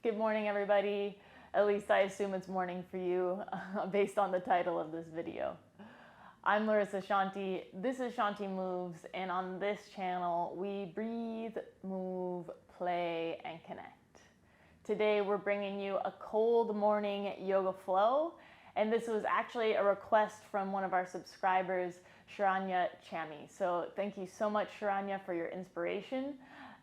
Good morning, everybody. At least I assume it's morning for you based on the title of this video. I'm Larissa Shanti. This is Shanti Moves, and on this channel, we breathe, move, play, and connect. Today, we're bringing you a cold morning yoga flow, and this was actually a request from one of our subscribers, Sharanya Chami. So thank you so much, Sharanya, for your inspiration.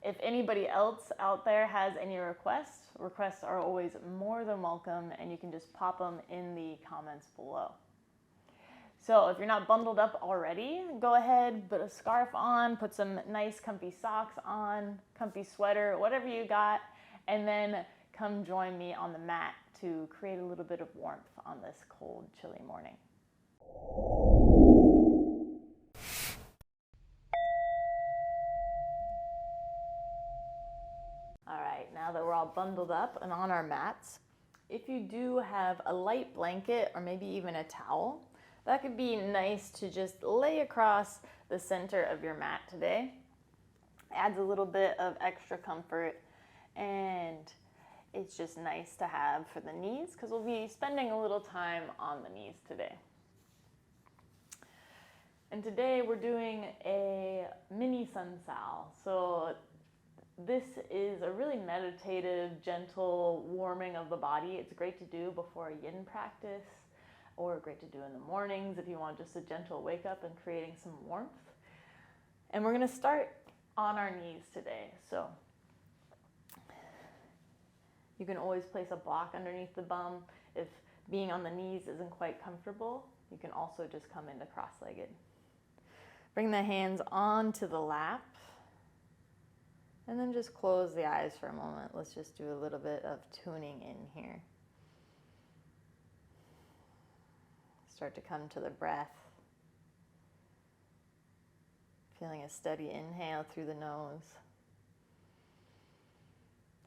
If anybody else out there has any requests are always more than welcome, and you can just pop them in the comments below. So if you're not bundled up already, go ahead, put a scarf on, put some nice comfy socks on, comfy sweater, whatever you got, and then come join me on the mat to create a little bit of warmth on this cold, chilly morning. All right, now that we're all bundled up and on our mats, if you do have a light blanket or maybe even a towel, that could be nice to just lay across the center of your mat today. Adds a little bit of extra comfort, and it's just nice to have for the knees because we'll be spending a little time on the knees today. And today we're doing a mini sun sal. So this is a really meditative, gentle warming of the body. It's great to do before a yin practice, or great to do in the mornings if you want just a gentle wake up and creating some warmth. And we're going to start on our knees today. So you can always place a block underneath the bum. If being on the knees isn't quite comfortable, you can also just come into cross-legged. Bring the hands onto the lap. And then just close the eyes for a moment. Let's just do a little bit of tuning in here. Start to come to the breath. Feeling a steady inhale through the nose.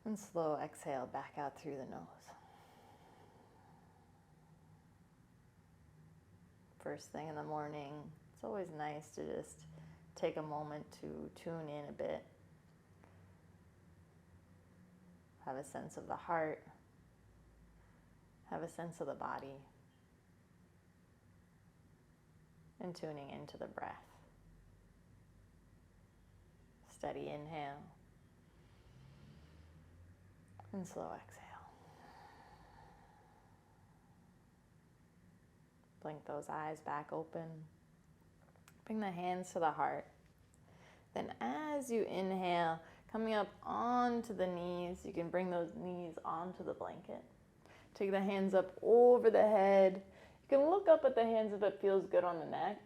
And slow exhale back out through the nose. First thing in the morning, it's always nice to just take a moment to tune in a bit. Have a sense of the heart. Have a sense of the body. And tuning into the breath. Steady inhale. And slow exhale. Blink those eyes back open. Bring the hands to the heart. Then as you inhale, coming up onto the knees, you can bring those knees onto the blanket. Take the hands up over the head. You can look up at the hands if it feels good on the neck.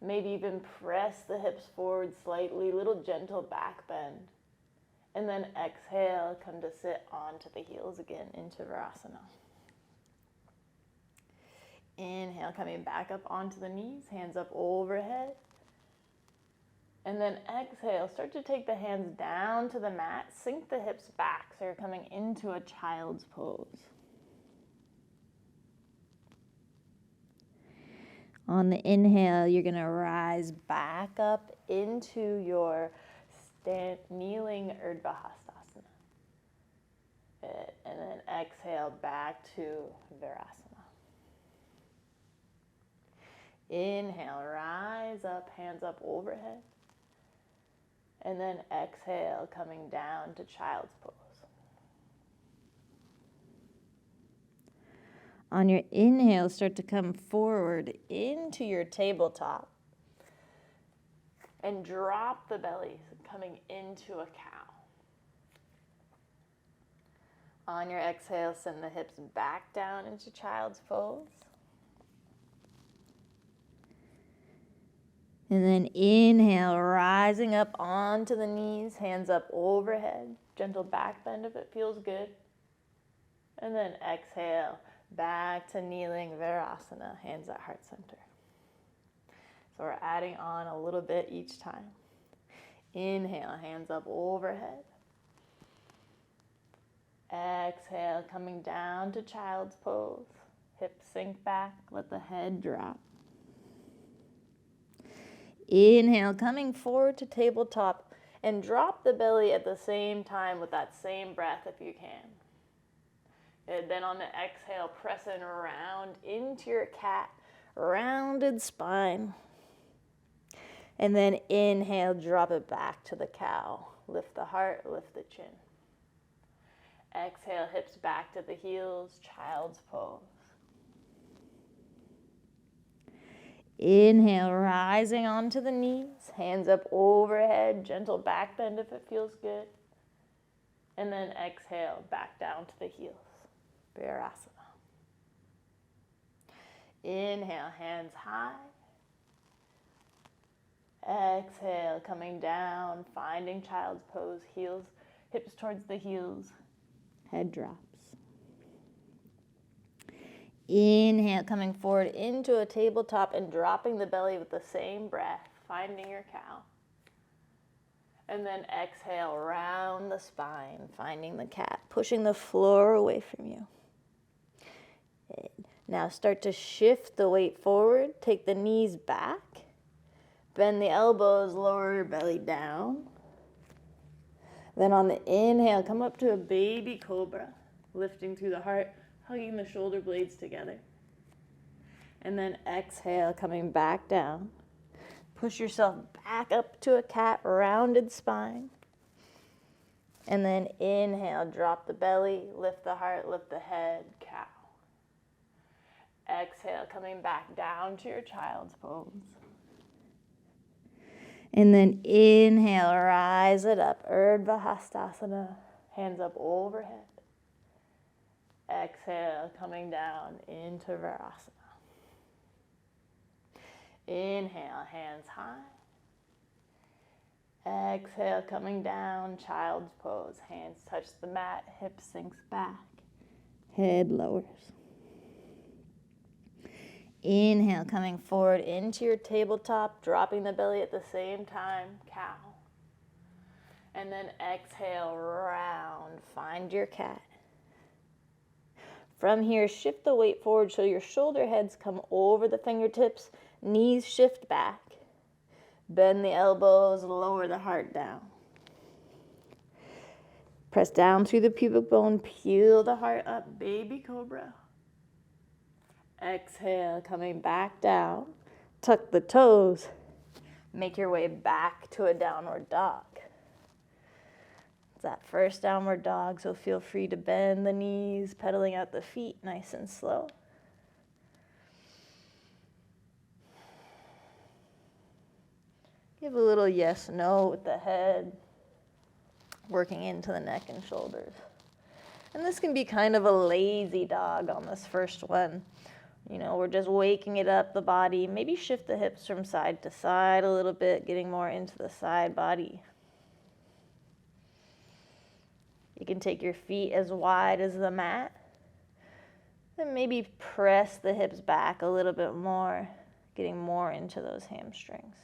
Maybe even press the hips forward slightly, little gentle back bend. And then exhale, come to sit onto the heels again into Virasana. Inhale, coming back up onto the knees, hands up overhead. And then exhale, start to take the hands down to the mat, sink the hips back so you're coming into a child's pose. On the inhale, you're going to rise back up into your kneeling Urdhva Hastasana. And then exhale back to Virasana. Inhale, rise up, hands up overhead. And then exhale, coming down to child's pose. On your inhale, start to come forward into your tabletop. And drop the belly, coming into a cow. On your exhale, send the hips back down into child's pose. And then inhale, rising up onto the knees, hands up overhead. Gentle back bend if it feels good. And then exhale, back to kneeling Virasana, hands at heart center. So we're adding on a little bit each time. Inhale, hands up overhead. Exhale, coming down to child's pose. Hips sink back, let the head drop. Inhale, coming forward to tabletop, and drop the belly at the same time with that same breath if you can. And then on the exhale, pressing around into your cat, rounded spine. And then inhale, drop it back to the cow. Lift the heart, lift the chin. Exhale, hips back to the heels, child's pose. Inhale, rising onto the knees, hands up overhead, gentle back bend if it feels good. And then exhale, back down to the heels, Virasana. Inhale, hands high. Exhale, coming down, finding child's pose, heels, hips towards the heels, head drops. Inhale, coming forward into a tabletop and dropping the belly with the same breath, finding your cow. And then exhale, round the spine, finding the cat, pushing the floor away from you. Now start to shift the weight forward, take the knees back, bend the elbows, lower your belly down. Then on the inhale, come up to a baby cobra, lifting through the heart, hugging the shoulder blades together. And then exhale, coming back down. Push yourself back up to a cat, rounded spine. And then inhale, drop the belly, lift the heart, lift the head, cow. Exhale, coming back down to your child's pose. And then inhale, rise it up, Urdhva Hastasana, hands up overhead. Exhale, coming down into Virasana. Inhale, hands high. Exhale, coming down, child's pose. Hands touch the mat, hips sinks back, head lowers. Inhale, coming forward into your tabletop, dropping the belly at the same time, cow. And then exhale, round, find your cat. From here, shift the weight forward so your shoulder heads come over the fingertips, knees shift back. Bend the elbows, lower the heart down. Press down through the pubic bone, peel the heart up, baby cobra. Exhale, coming back down. Tuck the toes. Make your way back to a downward dog. It's that first downward dog, so feel free to bend the knees, pedaling out the feet nice and slow. Give a little yes, no with the head, working into the neck and shoulders. And this can be kind of a lazy dog on this first one. You know, we're just waking it up, the body. Maybe shift the hips from side to side a little bit, getting more into the side body. You can take your feet as wide as the mat. And maybe press the hips back a little bit more, getting more into those hamstrings.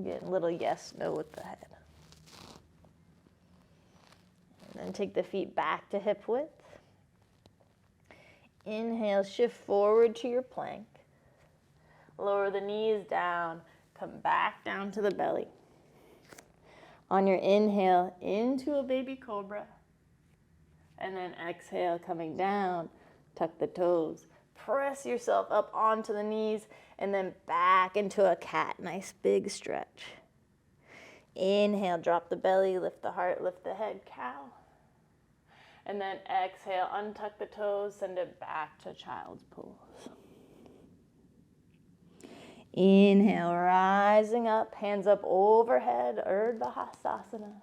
Get a little yes, no with the head. And then take the feet back to hip width. Inhale, shift forward to your plank. Lower the knees down, come back down to the belly. On your inhale, into a baby cobra. And then exhale, coming down, tuck the toes. Press yourself up onto the knees and then back into a cat. Nice big stretch. Inhale, drop the belly, lift the heart, lift the head, cow. And then exhale, untuck the toes, send it back to child's pose. Inhale, rising up, hands up overhead, Urdhva Hastasana.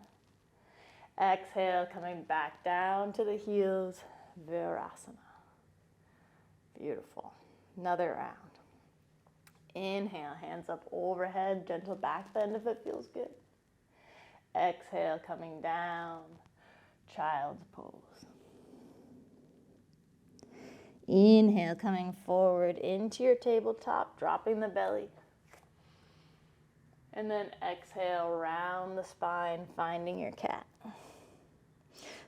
Exhale, coming back down to the heels, Virasana. Beautiful. Another round. Inhale, hands up overhead, gentle back bend if it feels good. Exhale, coming down, child's pose. Inhale, coming forward into your tabletop, dropping the belly. And then exhale, round the spine, finding your cat.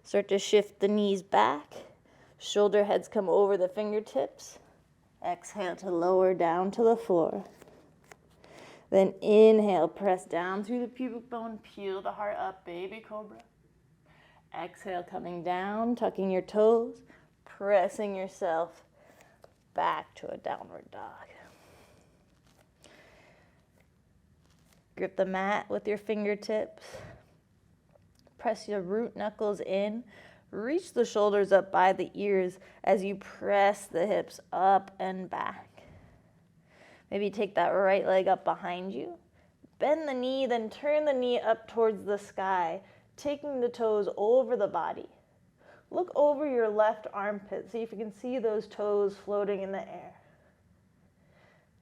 Start to shift the knees back. Shoulder heads come over the fingertips. Exhale to lower down to the floor. Then inhale, press down through the pubic bone, peel the heart up, baby cobra. Exhale, coming down, tucking your toes, pressing yourself back to a downward dog. Grip the mat with your fingertips. Press your root knuckles in. Reach the shoulders up by the ears as you press the hips up and back. Maybe take that right leg up behind you. Bend the knee, then turn the knee up towards the sky, taking the toes over the body. Look over your left armpit, see if you can see those toes floating in the air.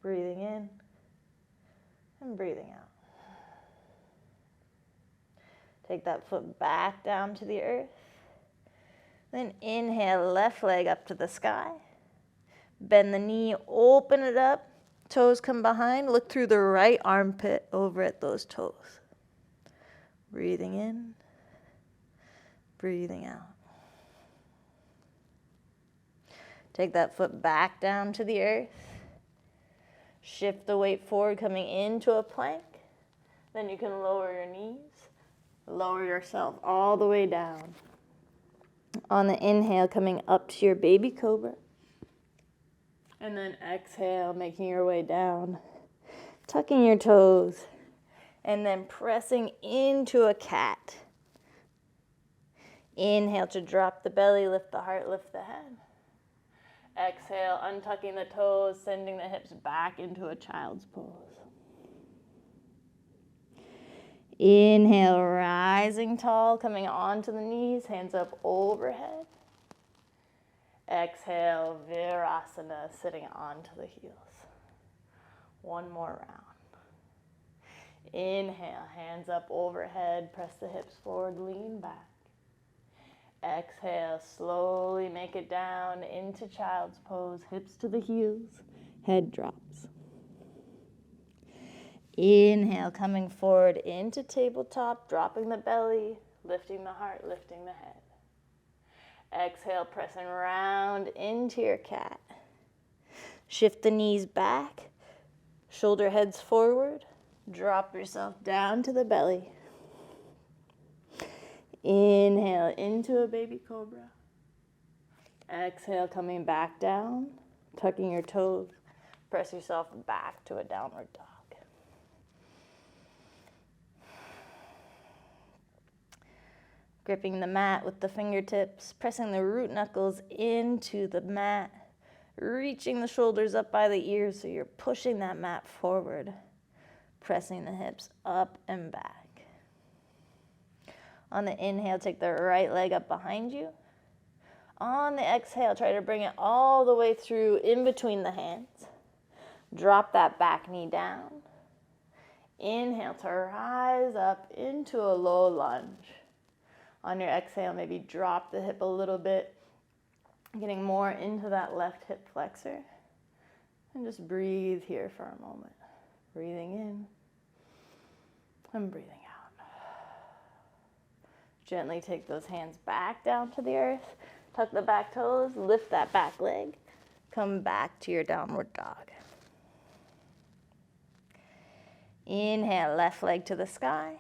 Breathing in and breathing out. Take that foot back down to the earth. Then inhale, left leg up to the sky. Bend the knee, open it up. Toes come behind. Look through the right armpit over at those toes. Breathing in, breathing out. Take that foot back down to the earth. Shift the weight forward, coming into a plank. Then you can lower your knees. Lower yourself all the way down. On the inhale, coming up to your baby cobra. And then exhale, making your way down. Tucking your toes. And then pressing into a cat. Inhale to drop the belly, lift the heart, lift the head. Exhale, untucking the toes, sending the hips back into a child's pose. Inhale, rising tall, coming onto the knees, hands up overhead. Exhale, Virasana, sitting onto the heels. One more round. Inhale, hands up overhead, press the hips forward, lean back. Exhale, slowly make it down into child's pose, hips to the heels, head drops. Inhale, coming forward into tabletop, dropping the belly, lifting the heart, lifting the head. Exhale, pressing round into your cat. Shift the knees back, shoulder heads forward, drop yourself down to the belly. Inhale into a baby cobra. Exhale, coming back down, tucking your toes, press yourself back to a downward dog. Gripping the mat with the fingertips, pressing the root knuckles into the mat, reaching the shoulders up by the ears so you're pushing that mat forward, pressing the hips up and back. On the inhale, take the right leg up behind you. On the exhale, try to bring it all the way through in between the hands. Drop that back knee down. Inhale to rise up into a low lunge. On your exhale, maybe drop the hip a little bit, getting more into that left hip flexor. And just breathe here for a moment. Breathing in and breathing out. Gently take those hands back down to the earth. Tuck the back toes, lift that back leg. Come back to your downward dog. Inhale, left leg to the sky.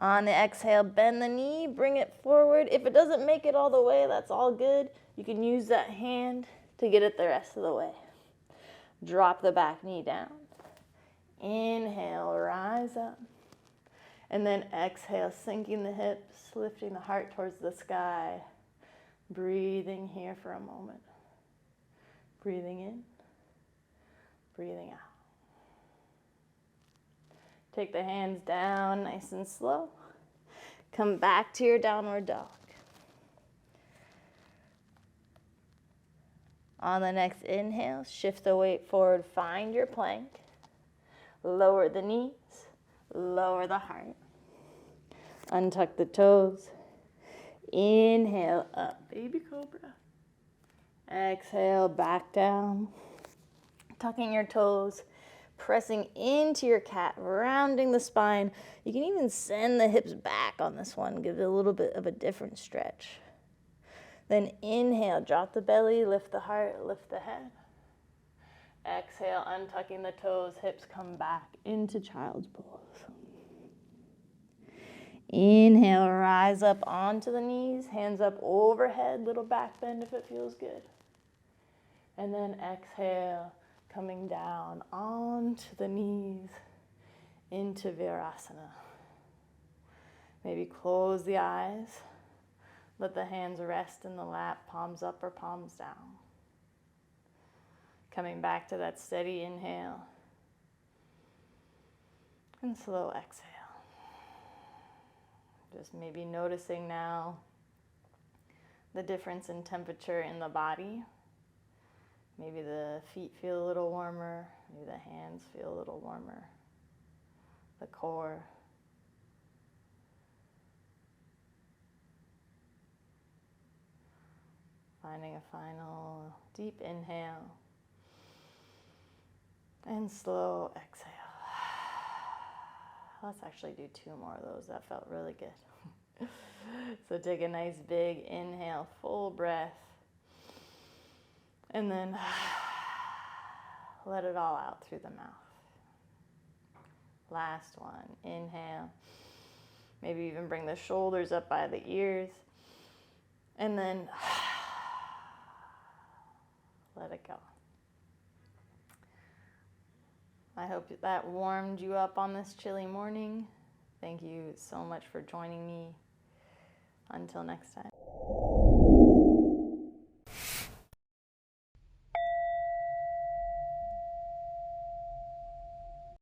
On the exhale, bend the knee, bring it forward. If it doesn't make it all the way, that's all good. You can use that hand to get it the rest of the way. Drop the back knee down. Inhale, rise up. And then exhale, sinking the hips, lifting the heart towards the sky. Breathing here for a moment. Breathing in, breathing out. Take the hands down nice and slow. Come back to your downward dog. On the next inhale, shift the weight forward, find your plank. Lower the knees, lower the heart. Untuck the toes. Inhale up, baby cobra. Exhale, back down. Tucking your toes. Pressing into your cat, rounding the spine. You can even send the hips back on this one, give it a little bit of a different stretch. Then inhale, drop the belly, lift the heart, lift the head. Exhale, untucking the toes, hips come back into child's pose. Inhale, rise up onto the knees, hands up overhead, little back bend if it feels good. And then exhale, coming down onto the knees into Virasana. Maybe close the eyes. Let the hands rest in the lap, palms up or palms down. Coming back to that steady inhale and slow exhale. Just maybe noticing now the difference in temperature in the body. Maybe the feet feel a little warmer, maybe the hands feel a little warmer, the core. Finding a final deep inhale and slow exhale. Let's actually do 2 more of those. That felt really good. So take a nice big inhale, full breath. And then let it all out through the mouth. Last one, inhale. Maybe even bring the shoulders up by the ears. And then let it go. I hope that warmed you up on this chilly morning. Thank you so much for joining me. Until next time.